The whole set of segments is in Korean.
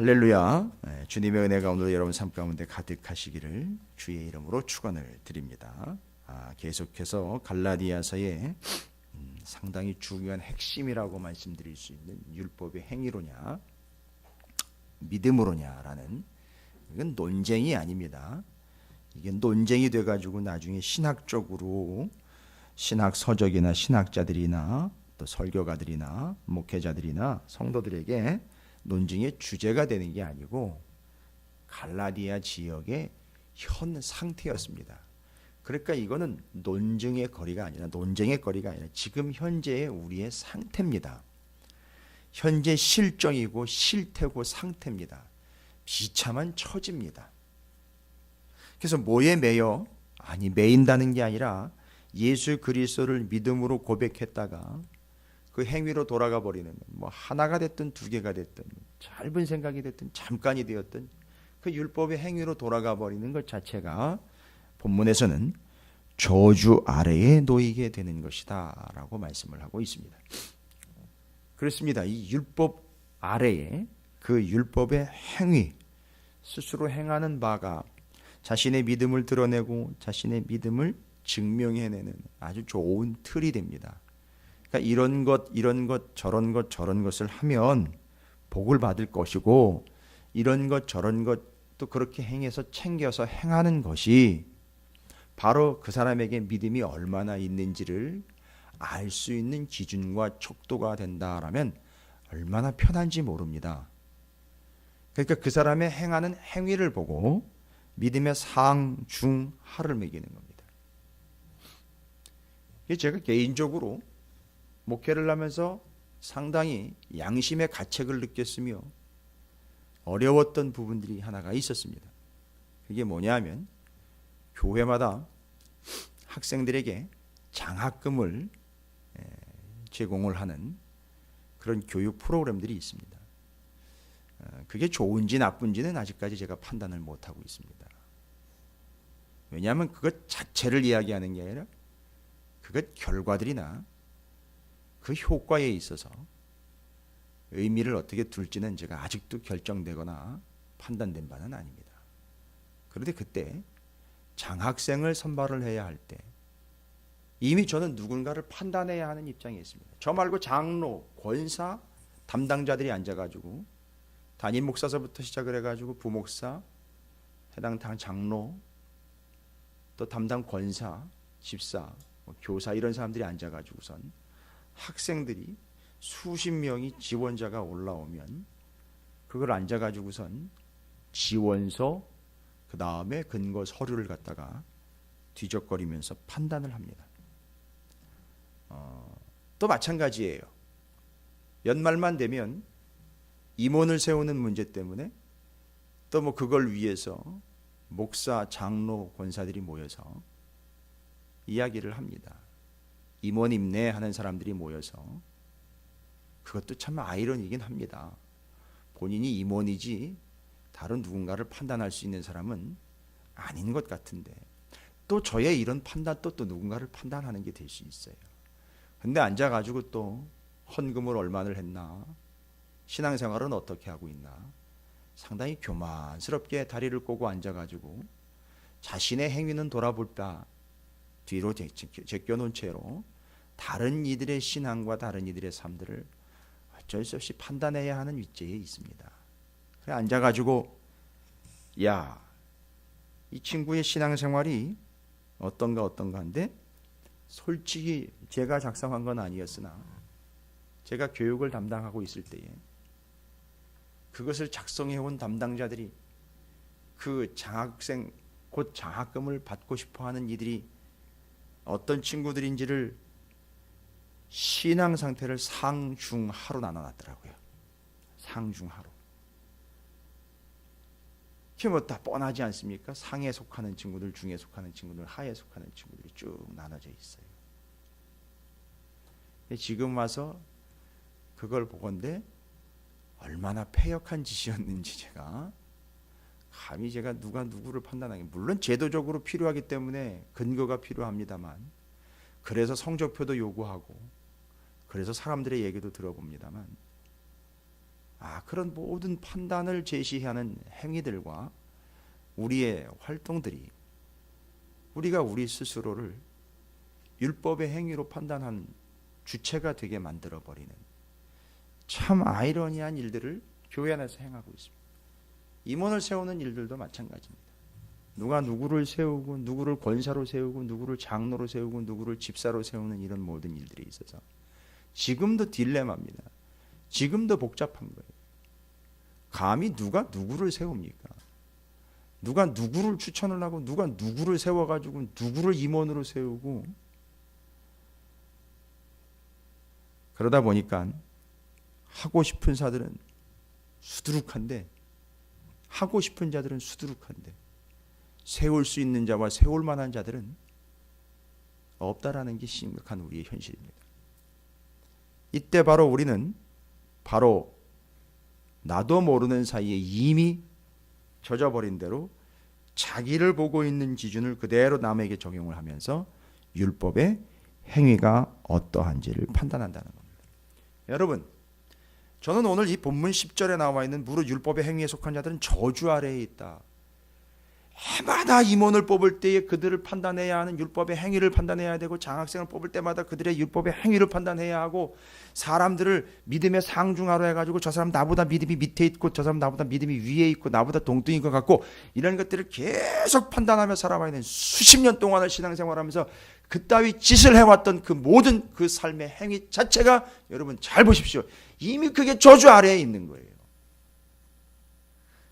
할렐루야. 주님의 은혜가 오늘 여러분 삶 가운데 가득하시기를 주의 이름으로 축원을 드립니다. 계속해서 갈라디아서의 상당히 중요한 핵심이라고 말씀드릴 수 있는 율법의 행위로냐 믿음으로냐라는, 이건 논쟁이 아닙니다. 이게 논쟁이 돼가지고 나중에 신학적으로 신학 서적이나 신학자들이나 또 설교가들이나 목회자들이나 성도들에게 논쟁의 주제가 되는 게 아니고 갈라디아 지역의 현 상태였습니다. 그러니까 이거는 논쟁의 거리가 아니라 지금 현재의 우리의 상태입니다. 현재 실정이고 실태고 상태입니다. 비참한 처지입니다. 그래서 뭐에 매여? 매인다는 게 아니라 예수 그리스도를 믿음으로 고백했다가 그 행위로 돌아가 버리는, 하나가 됐든 두 개가 됐든 짧은 생각이 됐든 잠깐이 되었든 그 율법의 행위로 돌아가 버리는 것 자체가 본문에서는 저주 아래에 놓이게 되는 것이다 라고 말씀을 하고 있습니다. 그렇습니다. 이 율법 아래에 그 율법의 행위, 스스로 행하는 바가 자신의 믿음을 드러내고 자신의 믿음을 증명해내는 아주 좋은 틀이 됩니다. 그러니까 이런 것 저런 것을 하면 복을 받을 것이고, 이런 것 저런 것도 그렇게 행해서 챙겨서 행하는 것이 바로 그 사람에게 믿음이 얼마나 있는지를 알 수 있는 기준과 척도가 된다라면 얼마나 편한지 모릅니다. 그러니까 그 사람의 행하는 행위를 보고 믿음의 상, 중, 하를 매기는 겁니다. 제가 개인적으로 목회를 하면서 상당히 양심의 가책을 느꼈으며 어려웠던 부분들이 하나가 있었습니다. 그게 뭐냐면 교회마다 학생들에게 장학금을 제공을 하는 그런 교육 프로그램들이 있습니다. 그게 좋은지 나쁜지는 아직까지 제가 판단을 못하고 있습니다. 왜냐하면 그것 자체를 이야기하는 게 아니라 그것 결과들이나 그 효과에 있어서 의미를 어떻게 둘지는 제가 아직도 결정되거나 판단된 바는 아닙니다. 그런데 그때 장학생을 선발을 해야 할 때 이미 저는 누군가를 판단해야 하는 입장에 있습니다. 저 말고 장로, 권사, 담당자들이 앉아가지고 담임 목사서부터 시작을 해가지고 부목사, 해당 장로, 또 담당 권사, 집사, 교사 이런 사람들이 앉아가지고선 학생들이 수십 명이 지원자가 올라오면 그걸 앉아가지고선 지원서, 그 다음에 근거 서류를 갖다가 뒤적거리면서 판단을 합니다. 또 마찬가지예요. 연말만 되면 임원을 세우는 문제 때문에 또 그걸 위해서 목사, 장로, 권사들이 모여서 이야기를 합니다. 임원 임내하는 사람들이 모여서, 그것도 참 아이러니긴 합니다. 본인이 임원이지 다른 누군가를 판단할 수 있는 사람은 아닌 것 같은데 또 저의 이런 판단도 또 누군가를 판단하는 게 될 수 있어요. 근데 앉아가지고 또 헌금을 얼마를 했나, 신앙생활은 어떻게 하고 있나, 상당히 교만스럽게 다리를 꼬고 앉아가지고 자신의 행위는 돌아볼까 뒤로 제껴놓은 채로 다른 이들의 신앙과 다른 이들의 삶들을 어쩔 수 없이 판단해야 하는 위치에 있습니다. 그래 앉아가지고 야, 이 친구의 신앙생활이 어떤가 한데 솔직히 제가 작성한 건 아니었으나 제가 교육을 담당하고 있을 때에 그것을 작성해온 담당자들이 그 장학생 곧 장학금을 받고 싶어하는 이들이 어떤 친구들인지를 신앙 상태를 상, 중, 하로 나눠놨더라고요. 상, 중, 하로. 그게 다 뻔하지 않습니까? 상에 속하는 친구들, 중에 속하는 친구들, 하에 속하는 친구들이 쭉 나눠져 있어요. 지금 와서 그걸 보건대 얼마나 패역한 짓이었는지 감히 제가 누가 누구를 판단하기, 물론 제도적으로 필요하기 때문에 근거가 필요합니다만, 그래서 성적표도 요구하고 그래서 사람들의 얘기도 들어봅니다만 그런 모든 판단을 제시하는 행위들과 우리의 활동들이 우리가 우리 스스로를 율법의 행위로 판단한 주체가 되게 만들어버리는 참 아이러니한 일들을 교회 안에서 행하고 있습니다. 임원을 세우는 일들도 마찬가지입니다. 누가 누구를 세우고 누구를 권사로 세우고 누구를 장로로 세우고 누구를 집사로 세우는 이런 모든 일들이 있어서 지금도 딜레마입니다. 지금도 복잡한 거예요. 감히 누가 누구를 세웁니까? 누가 누구를 추천을 하고 누가 누구를 세워가지고 누구를 임원으로 세우고, 그러다 보니까 하고 싶은 자들은 수두룩한데 하고 싶은 자들은 수두룩한데 세울 수 있는 자와 세울 만한 자들은 없다라는 게 심각한 우리의 현실입니다. 이때 바로 우리는 바로 나도 모르는 사이에 이미 젖어버린 대로 자기를 보고 있는 기준을 그대로 남에게 적용을 하면서 율법의 행위가 어떠한지를 판단한다는 겁니다. 여러분, 저는 오늘 이 본문 10절에 나와 있는 무릇 율법의 행위에 속한 자들은 저주 아래에 있다. 해마다 임원을 뽑을 때에 그들을 판단해야 하는 율법의 행위를 판단해야 되고, 장학생을 뽑을 때마다 그들의 율법의 행위를 판단해야 하고, 사람들을 믿음의 상중하로 해가지고 저 사람 나보다 믿음이 밑에 있고 저 사람 나보다 믿음이 위에 있고 나보다 동등인 것 같고, 이런 것들을 계속 판단하며 살아와야 되는 수십 년 동안을 신앙생활하면서 그따위 짓을 해왔던 그 모든 그 삶의 행위 자체가, 여러분 잘 보십시오, 이미 그게 저주 아래에 있는 거예요.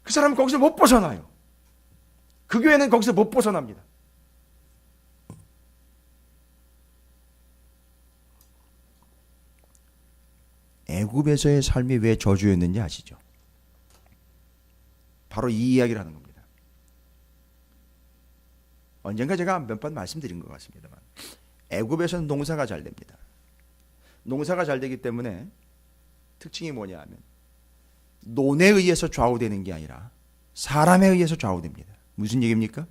그 사람은 거기서 못 벗어나요. 그 교회는 거기서 못 벗어납니다. 애굽에서의 삶이 왜 저주였는지 아시죠? 바로 이 이야기를 하는 겁니다. 언젠가 제가 몇 번 말씀드린 것 같습니다만, 애굽에서는 농사가 잘 됩니다. 농사가 잘 되기 때문에 특징이 뭐냐 하면 논에 의해서 좌우되는 게 아니라 사람에 의해서 좌우됩니다. 무슨 얘기입니까?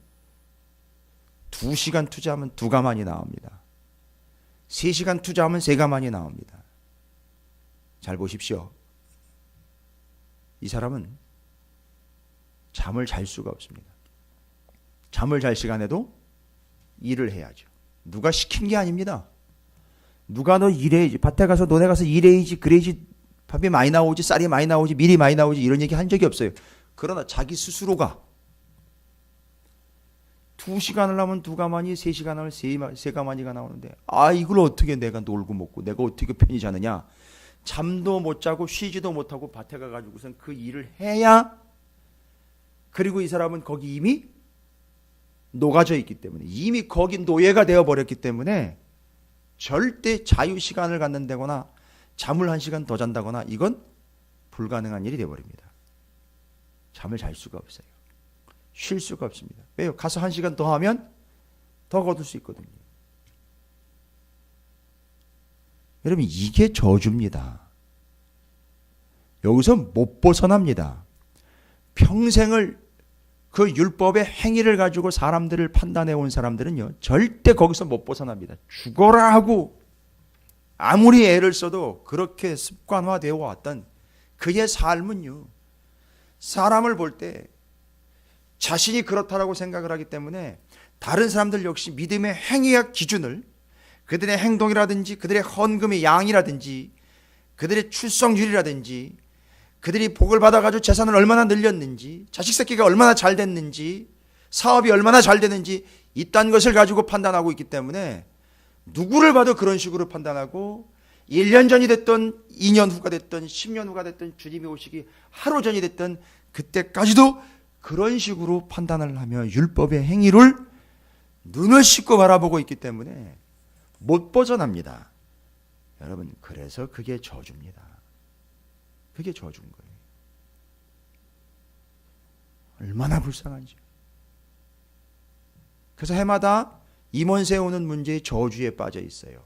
2시간 투자하면 2가만이 나옵니다. 3시간 투자하면 3가만이 나옵니다. 잘 보십시오. 이 사람은 잠을 잘 수가 없습니다. 잠을 잘 시간에도 일을 해야죠. 누가 시킨 게 아닙니다. 누가 너 일해야지, 밭에 가서 논에 가서 일해야지, 그래야지 밥이 많이 나오지, 쌀이 많이 나오지, 밀이 많이 나오지, 이런 얘기 한 적이 없어요. 그러나 자기 스스로가 2시간을 하면 2가만이, 3시간을 하면 3가만이가 나오는데, 이걸 어떻게 내가 놀고 먹고 내가 어떻게 편히 자느냐. 잠도 못 자고 쉬지도 못하고 밭에 가가지고선 그 일을 해야, 그리고 이 사람은 거기 이미 녹아져 있기 때문에, 이미 거기 노예가 되어버렸기 때문에 절대 자유시간을 갖는다거나 잠을 1시간 더 잔다거나 이건 불가능한 일이 되어버립니다. 잠을 잘 수가 없어요. 쉴 수가 없습니다. 왜요? 가서 1시간 더 하면 더 거둘 수 있거든요. 여러분, 이게 저주입니다. 여기서 못 벗어납니다. 평생을 그 율법의 행위를 가지고 사람들을 판단해 온 사람들은요, 절대 거기서 못 벗어납니다. 죽어라 하고 아무리 애를 써도 그렇게 습관화되어 왔던 그의 삶은요, 사람을 볼 때 자신이 그렇다라고 생각을 하기 때문에 다른 사람들 역시 믿음의 행위와 기준을 그들의 행동이라든지 그들의 헌금의 양이라든지 그들의 출석률이라든지 그들이 복을 받아가지고 재산을 얼마나 늘렸는지, 자식 새끼가 얼마나 잘 됐는지, 사업이 얼마나 잘 되는지 이딴 것을 가지고 판단하고 있기 때문에 누구를 봐도 그런 식으로 판단하고, 1년 전이 됐던 2년 후가 됐던 10년 후가 됐던 주님이 오시기 하루 전이 됐던 그때까지도 그런 식으로 판단을 하며 율법의 행위를 눈을 씻고 바라보고 있기 때문에 못 벗어납니다. 여러분, 그래서 그게 저주입니다. 그게 저주인 거예요. 얼마나 불쌍한지. 그래서 해마다 임원 세우는 문제의 저주에 빠져 있어요.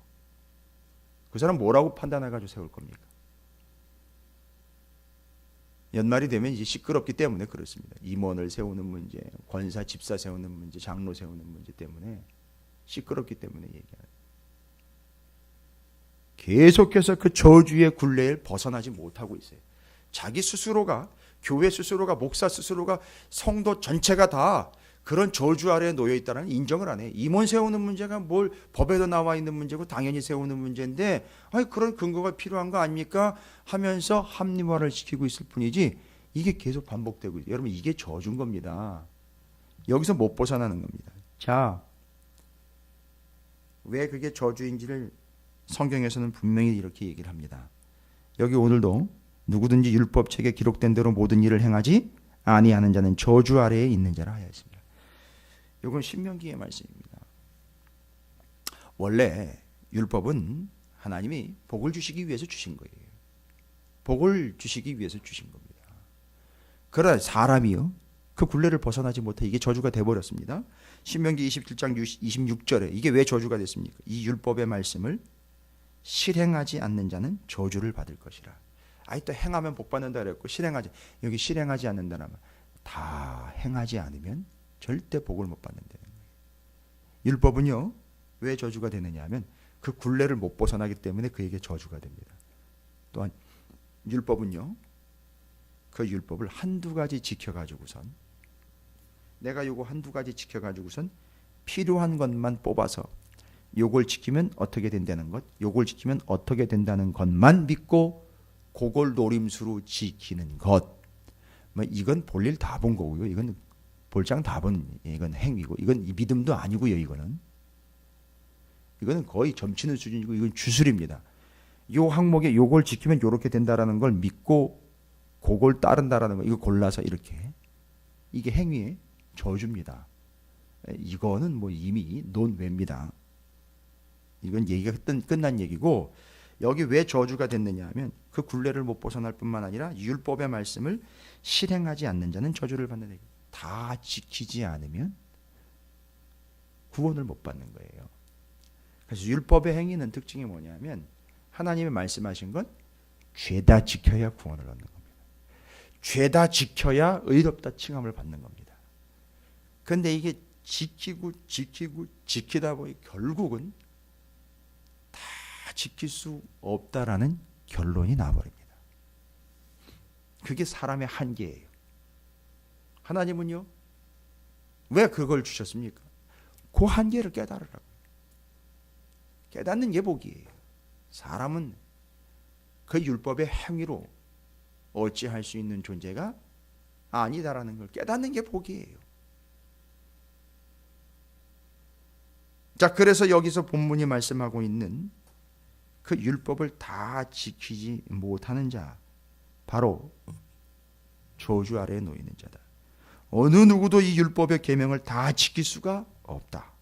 그 사람 뭐라고 판단해가지고 세울 겁니까? 연말이 되면 이제 시끄럽기 때문에 그렇습니다. 임원을 세우는 문제, 권사, 집사 세우는 문제, 장로 세우는 문제 때문에 시끄럽기 때문에 얘기하는. 계속해서 그 저주의 굴레를 벗어나지 못하고 있어요. 자기 스스로가, 교회 스스로가, 목사 스스로가, 성도 전체가 다 그런 저주 아래에 놓여 있다는 인정을 안 해. 임원 세우는 문제가 뭘 법에도 나와 있는 문제고 당연히 세우는 문제인데, 아니 그런 근거가 필요한 거 아닙니까? 하면서 합리화를 시키고 있을 뿐이지, 이게 계속 반복되고 있어요. 여러분, 이게 저주인 겁니다. 여기서 못 벗어나는 겁니다. 자, 왜 그게 저주인지를 성경에서는 분명히 이렇게 얘기를 합니다. 여기 오늘도 누구든지 율법책에 기록된 대로 모든 일을 행하지 아니하는 자는 저주 아래에 있는 자라 하였습니다. 이건 신명기의 말씀입니다. 원래 율법은 하나님이 복을 주시기 위해서 주신 거예요. 복을 주시기 위해서 주신 겁니다. 그러나 사람이요, 그 굴레를 벗어나지 못해 이게 저주가 돼버렸습니다. 신명기 27장 26절에 이게 왜 저주가 됐습니까? 이 율법의 말씀을 실행하지 않는 자는 저주를 받을 것이라. 아이 또 행하면 복 받는다 그랬고, 실행하지, 여기 실행하지 않는다라면 다 행하지 않으면 절대 복을 못 받는다는 거예요. 율법은요, 왜 저주가 되느냐 하면 그 굴레를 못 벗어나기 때문에 그에게 저주가 됩니다. 또한 율법은요, 그 율법을 한두 가지 지켜가지고선, 내가 요거 한두 가지 지켜가지고선 필요한 것만 뽑아서 요걸 지키면 어떻게 된다는 것, 요걸 지키면 어떻게 된다는 것만 믿고 그걸 노림수로 지키는 것, 뭐 이건 볼일 다 본 거고요. 이건 볼장 다 본, 이건 행위고, 이건 믿음도 아니고요. 이거는 거의 점치는 수준이고, 이건 주술입니다. 요 항목에 요걸 지키면 요렇게 된다라는 걸 믿고 그걸 따른다라는 거, 이거 골라서 이렇게, 이게 행위의 저주입니다. 이거는 뭐 이미 논외입니다. 이건 얘기가 끝난 얘기고, 여기 왜 저주가 됐느냐 하면 그 굴레를 못 벗어날 뿐만 아니라 율법의 말씀을 실행하지 않는 자는 저주를 받는 얘기. 다 지키지 않으면 구원을 못 받는 거예요. 그래서 율법의 행위는 특징이 뭐냐면, 하나님이 말씀하신 건 죄다 지켜야 구원을 얻는 겁니다. 죄다 지켜야 의롭다 칭함을 받는 겁니다. 그런데 이게 지키다 보니 결국은 다 지킬 수 없다라는 결론이 나버립니다. 그게 사람의 한계예요. 하나님은요, 왜 그걸 주셨습니까? 그 한계를 깨달으라고. 깨닫는 게 복이에요. 사람은 그 율법의 행위로 어찌할 수 있는 존재가 아니다라는 걸 깨닫는 게 복이에요. 자, 그래서 여기서 본문이 말씀하고 있는 그 율법을 다 지키지 못하는 자, 바로 저주 아래에 놓이는 자다. 어느 누구도 이 율법의 계명을 다 지킬 수가 없다.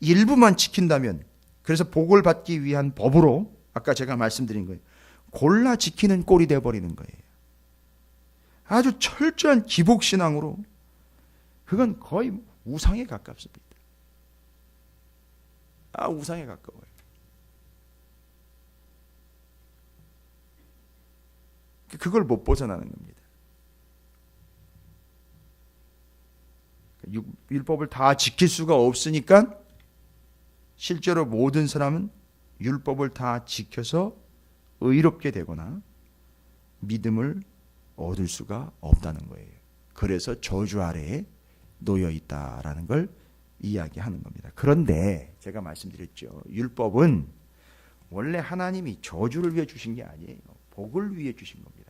일부만 지킨다면, 그래서 복을 받기 위한 법으로 아까 제가 말씀드린 거예요. 골라 지키는 꼴이 되어버리는 거예요. 아주 철저한 기복신앙으로, 그건 거의 우상에 가깝습니다. 우상에 가까워요. 그걸 못 벗어나는 겁니다. 율법을 다 지킬 수가 없으니까 실제로 모든 사람은 율법을 다 지켜서 의롭게 되거나 믿음을 얻을 수가 없다는 거예요. 그래서 저주 아래에 놓여 있다라는 걸 이야기하는 겁니다. 그런데 제가 말씀드렸죠. 율법은 원래 하나님이 저주를 위해 주신 게 아니에요. 복을 위해 주신 겁니다.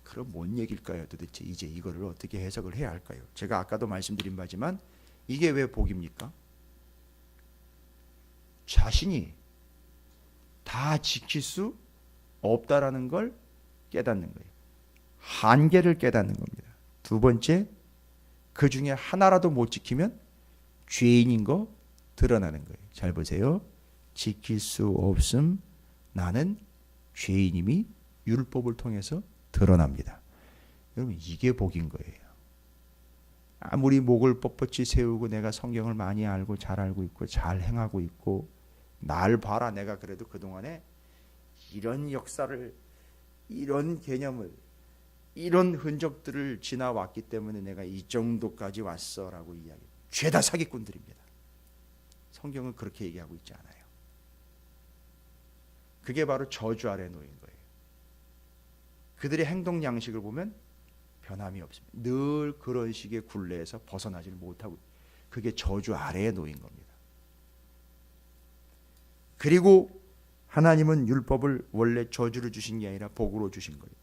그럼 뭔 얘기일까요? 도대체 이제 이거를 어떻게 해석을 해야 할까요? 제가 아까도 말씀드린 바지만 이게 왜 복입니까? 자신이 다 지킬 수 없다라는 걸 깨닫는 거예요. 한계를 깨닫는 겁니다. 두 번째, 그 중에 하나라도 못 지키면 죄인인 거 드러나는 거예요. 잘 보세요. 지킬 수 없음, 나는 죄인임이 율법을 통해서 드러납니다. 여러분, 이게 복인 거예요. 아무리 목을 뻣뻣이 세우고 내가 성경을 많이 알고 잘 알고 있고 잘 행하고 있고, 날 봐라, 내가 그래도 그동안에 이런 역사를, 이런 개념을, 이런 흔적들을 지나왔기 때문에 내가 이 정도까지 왔어라고 이야기. 죄다 사기꾼들입니다. 성경은 그렇게 얘기하고 있지 않아요. 그게 바로 저주 아래 놓인 거예요. 그들의 행동 양식을 보면 변함이 없습니다. 늘 그런 식의 굴레에서 벗어나지를 못하고, 그게 저주 아래에 놓인 겁니다. 그리고 하나님은 율법을 원래 저주로 주신 게 아니라 복으로 주신 거예요.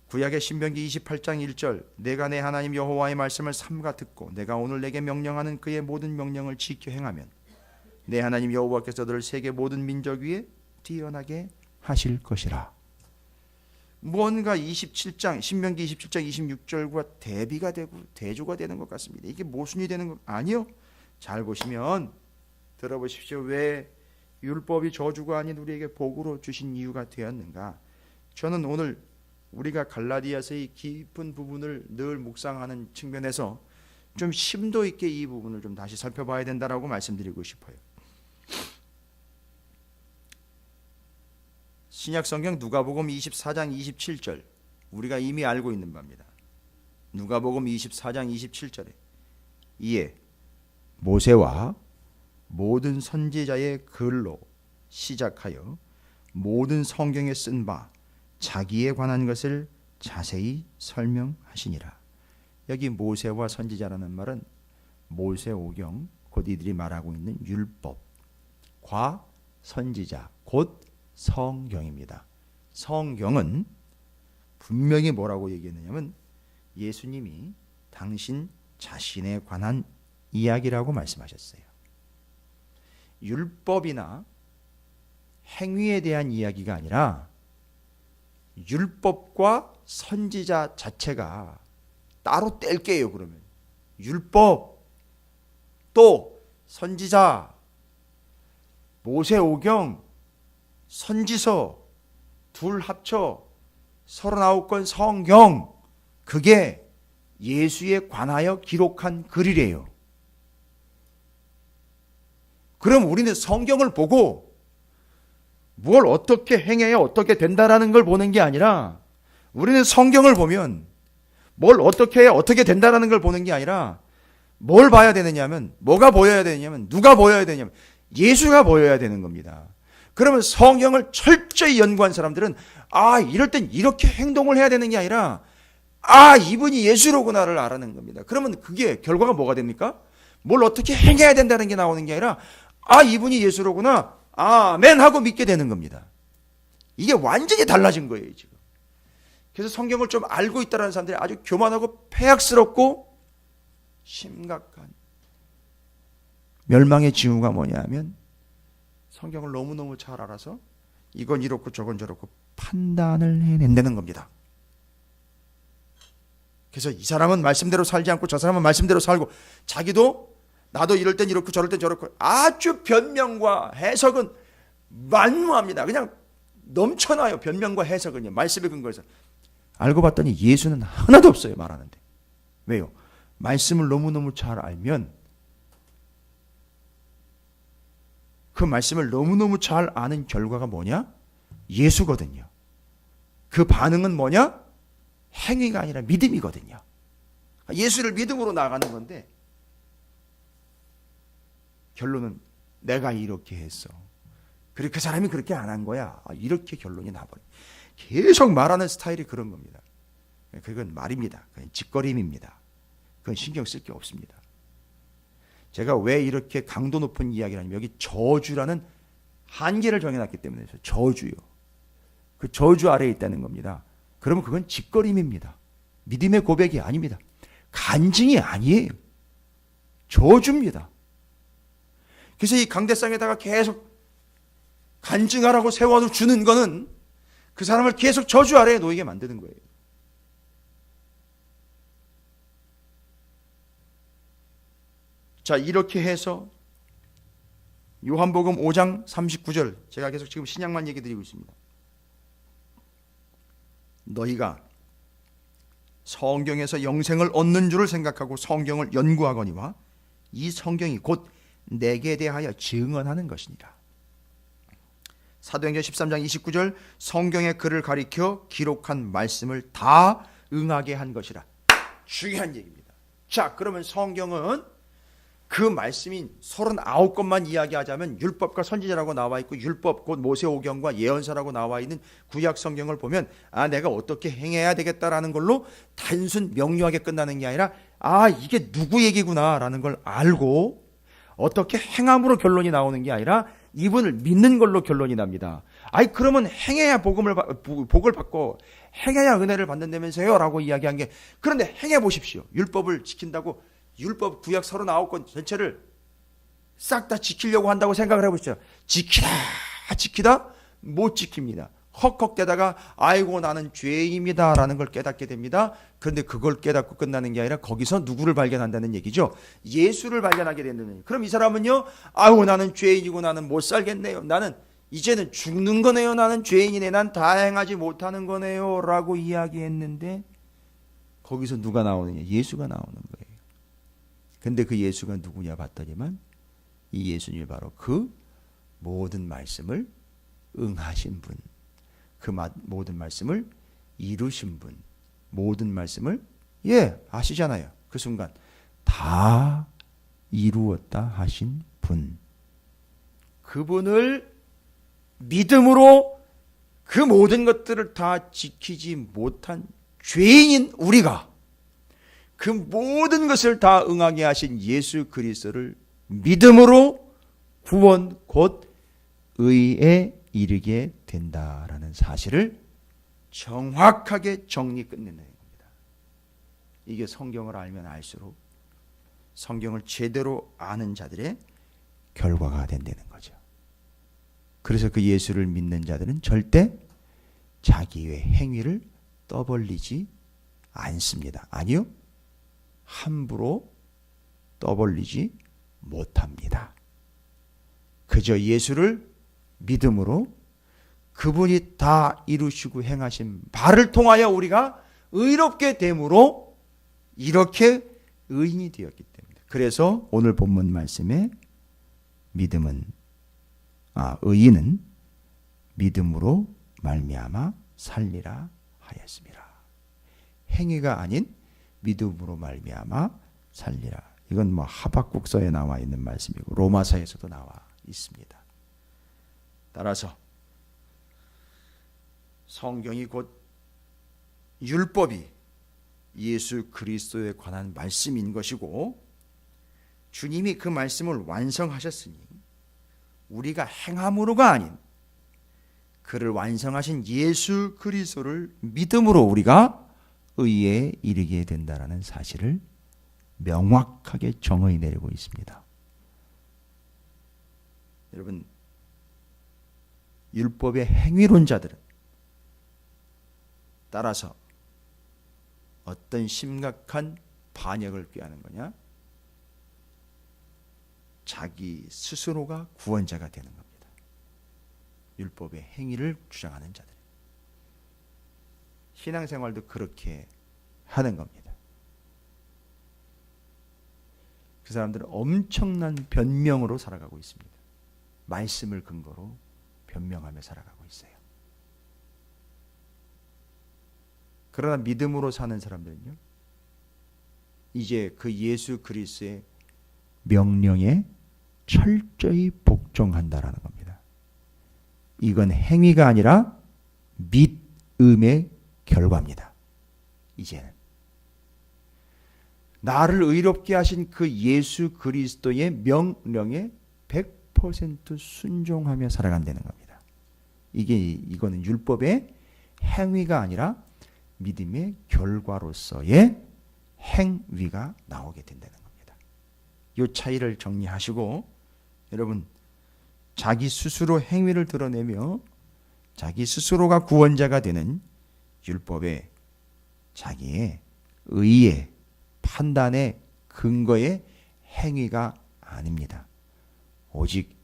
구약의 신명기 28장 1절, 내가 내 하나님 여호와의 말씀을 삼가 듣고 내가 오늘 내게 명령하는 그의 모든 명령을 지켜 행하면 내 하나님 여호와께서 너를 세계 모든 민족 위에 뛰어나게 하실 것이라. 뭔가 27장 신명기 27장 26절과 대비가 되고 대조가 되는 것 같습니다. 이게 모순이 되는 것 아니요. 잘 보시면 들어보십시오. 왜 율법이 저주가 아닌 우리에게 복으로 주신 이유가 되었는가? 저는 오늘 우리가 갈라디아서의 깊은 부분을 늘 묵상하는 측면에서 좀 심도 있게 이 부분을 좀 다시 살펴봐야 된다라고 말씀드리고 싶어요. 신약성경 누가복음 24장 27절, 우리가 이미 알고 있는 바입니다. 누가복음 24장 27절에 이에 모세와 모든 선지자의 글로 시작하여 모든 성경에 쓴 바 자기에 관한 것을 자세히 설명하시니라. 여기 모세와 선지자라는 말은 모세오경, 곧 이들이 말하고 있는 율법과 선지자, 곧 성경입니다. 성경은 분명히 뭐라고 얘기했느냐면 예수님이 당신 자신에 관한 이야기라고 말씀하셨어요. 율법이나 행위에 대한 이야기가 아니라 율법과 선지자 자체가 따로 뗄게요. 그러면 율법 또 선지자, 모세오경, 선지서 둘 합쳐 39권 성경, 그게 예수에 관하여 기록한 글이래요. 그럼 우리는 성경을 보고 뭘 어떻게 행해야 어떻게 된다라는 걸 보는 게 아니라, 우리는 성경을 보면 뭘 어떻게 해야 어떻게 된다라는 걸 보는 게 아니라 뭘 봐야 되느냐면, 뭐가 보여야 되느냐면, 누가 보여야 되냐면 예수가 보여야 되는 겁니다. 그러면 성경을 철저히 연구한 사람들은 이럴 땐 이렇게 행동을 해야 되는 게 아니라 이분이 예수로구나를 알아낸 겁니다. 그러면 그게 결과가 뭐가 됩니까? 뭘 어떻게 행해야 된다는 게 나오는 게 아니라 이분이 예수로구나, 아멘 하고 믿게 되는 겁니다. 이게 완전히 달라진 거예요 지금. 그래서 성경을 좀 알고 있다는 사람들이 아주 교만하고 폐악스럽고 심각한 멸망의 징후가 뭐냐면, 성경을 너무너무 잘 알아서 이건 이렇고 저건 저렇고 판단을 해낸다는 겁니다. 그래서 이 사람은 말씀대로 살지 않고 저 사람은 말씀대로 살고, 자기도 나도 이럴 땐 이렇고 저럴 땐 저렇고, 아주 변명과 해석은 만무합니다. 그냥 넘쳐나요. 변명과 해석은요, 말씀에 근거해서. 알고 봤더니 예수는 하나도 없어요, 말하는데. 왜요? 말씀을 너무너무 잘 알면, 그 말씀을 너무너무 잘 아는 결과가 뭐냐? 예수거든요. 그 반응은 뭐냐? 행위가 아니라 믿음이거든요. 예수를 믿음으로 나아가는 건데, 결론은 내가 이렇게 했어, 그리고 그 사람이 그렇게 안 한 거야, 이렇게 결론이 나버려요. 계속 말하는 스타일이 그런 겁니다. 그건 말입니다. 그건 짓거림입니다. 그건 신경 쓸 게 없습니다. 제가 왜 이렇게 강도 높은 이야기를 하냐면, 여기 저주라는 한계를 정해놨기 때문에. 저주요, 그 저주 아래에 있다는 겁니다. 그러면 그건 짓거림입니다. 믿음의 고백이 아닙니다. 간증이 아니에요. 저주입니다. 그래서 이 강대상에다가 계속 간증하라고 세워주는 거는 그 사람을 계속 저주 아래에 놓이게 만드는 거예요. 자, 이렇게 해서 요한복음 5장 39절, 제가 계속 지금 신약만 얘기 드리고 있습니다. 너희가 성경에서 영생을 얻는 줄을 생각하고 성경을 연구하거니와 이 성경이 곧 내게 대하여 증언하는 것이니라. 사도행전 13장 29절, 성경의 글을 가리켜 기록한 말씀을 다 응하게 한 것이라. 중요한 얘기입니다. 자, 그러면 성경은 그 말씀인 39권만 이야기하자면 율법과 선지자라고 나와 있고 율법 곧 모세오경과 예언서라고 나와 있는 구약 성경을 보면 내가 어떻게 행해야 되겠다라는 걸로 단순 명료하게 끝나는 게 아니라 이게 누구 얘기구나라는 걸 알고 어떻게 행함으로 결론이 나오는 게 아니라 이분을 믿는 걸로 결론이 납니다. 그러면 행해야 복을 받고 행해야 은혜를 받는다면서요 라고 이야기한 게, 그런데 행해 보십시오. 율법을 지킨다고 율법 구약 39권 전체를 싹 다 지키려고 한다고 생각을 해보시죠. 지키다 못 지킵니다. 헉헉대다가 아이고 나는 죄인입니다 라는 걸 깨닫게 됩니다. 그런데 그걸 깨닫고 끝나는 게 아니라 거기서 누구를 발견한다는 얘기죠. 예수를 발견하게 되는 얘기. 그럼 이 사람은요, 나는 죄인이고 나는 못 살겠네요. 나는 이제는 죽는 거네요. 나는 죄인이네. 난 다 행하지 못하는 거네요 라고 이야기했는데 거기서 누가 나오느냐? 예수가 나오는 거예요. 근데 그 예수가 누구냐 봤더니만 이 예수님이 바로 그 모든 말씀을 응하신 분, 그 모든 말씀을 이루신 분, 모든 말씀을 아시잖아요. 그 순간 다 이루었다 하신 분, 그분을 믿음으로 그 모든 것들을 다 지키지 못한 죄인인 우리가 그 모든 것을 다 응하게 하신 예수 그리스도를 믿음으로 구원 곧 의에 이르게 된다라는 사실을 정확하게 정리 끝내는 겁니다. 이게 성경을 알면 알수록 성경을 제대로 아는 자들의 결과가 된다는 거죠. 그래서 그 예수를 믿는 자들은 절대 자기의 행위를 떠벌리지 않습니다. 아니요, 함부로 떠벌리지 못합니다. 그저 예수를 믿음으로 그분이 다 이루시고 행하신 바를 통하여 우리가 의롭게 됨으로 이렇게 의인이 되었기 때문에, 그래서 오늘 본문 말씀에 의인은 믿음으로 말미암아 살리라 하였습니다. 행위가 아닌 믿음으로 말미암아 살리라. 이건 하박국서에 나와 있는 말씀이고 로마서에서도 나와 있습니다. 따라서 성경이 곧 율법이 예수 그리스도에 관한 말씀인 것이고 주님이 그 말씀을 완성하셨으니 우리가 행함으로가 아닌 그를 완성하신 예수 그리스도를 믿음으로 우리가 의에 이르게 된다라는 사실을 명확하게 정의 내리고 있습니다. 여러분, 율법의 행위론자들은 따라서 어떤 심각한 반역을 꾀하는 거냐? 자기 스스로가 구원자가 되는 겁니다. 율법의 행위를 주장하는 자들. 신앙생활도 그렇게 하는 겁니다. 그 사람들은 엄청난 변명으로 살아가고 있습니다. 말씀을 근거로 변명하며 살아가고 있어요. 그러나 믿음으로 사는 사람들은요, 이제 그 예수 그리스도의 명령에 철저히 복종한다라는 겁니다. 이건 행위가 아니라 믿음의 결과입니다. 이제는 나를 의롭게 하신 그 예수 그리스도의 명령에 100% 순종하며 살아간다는 겁니다. 이거는 율법의 행위가 아니라 믿음의 결과로서의 행위가 나오게 된다는 겁니다. 이 차이를 정리하시고 여러분, 자기 스스로 행위를 드러내며 자기 스스로가 구원자가 되는 율법의 자기의 의의 판단의 근거의 행위가 아닙니다. 오직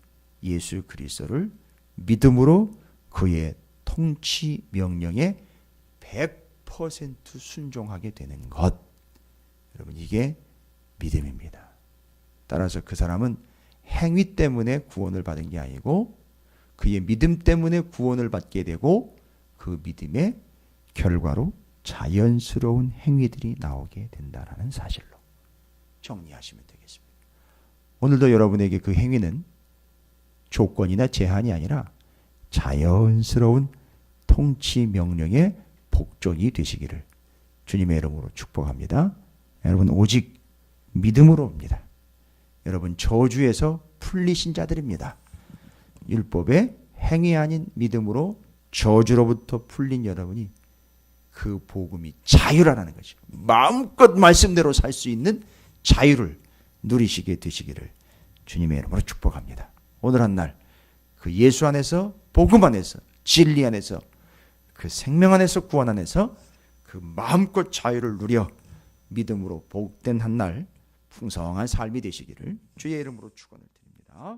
예수 그리스도를 믿음으로 그의 통치 명령에 100% 순종하게 되는 것. 여러분, 이게 믿음입니다. 따라서 그 사람은 행위 때문에 구원을 받은 게 아니고 그의 믿음 때문에 구원을 받게 되고 그 믿음의 결과로 자연스러운 행위들이 나오게 된다라는 사실로 정리하시면 되겠습니다. 오늘도 여러분에게 그 행위는 조건이나 제한이 아니라 자연스러운 통치 명령의 복종이 되시기를 주님의 이름으로 축복합니다. 여러분 오직 믿음으로 옵니다. 여러분 저주에서 풀리신 자들입니다. 율법의 행위 아닌 믿음으로 저주로부터 풀린 여러분이 그 복음이 자유라는 거죠. 마음껏 말씀대로 살 수 있는 자유를 누리시게 되시기를 주님의 이름으로 축복합니다. 오늘 한 날 그 예수 안에서 복음 안에서 진리 안에서 그 생명 안에서 구원 안에서 그 마음껏 자유를 누려 믿음으로 복된 한 날 풍성한 삶이 되시기를 주의 이름으로 축원을 드립니다.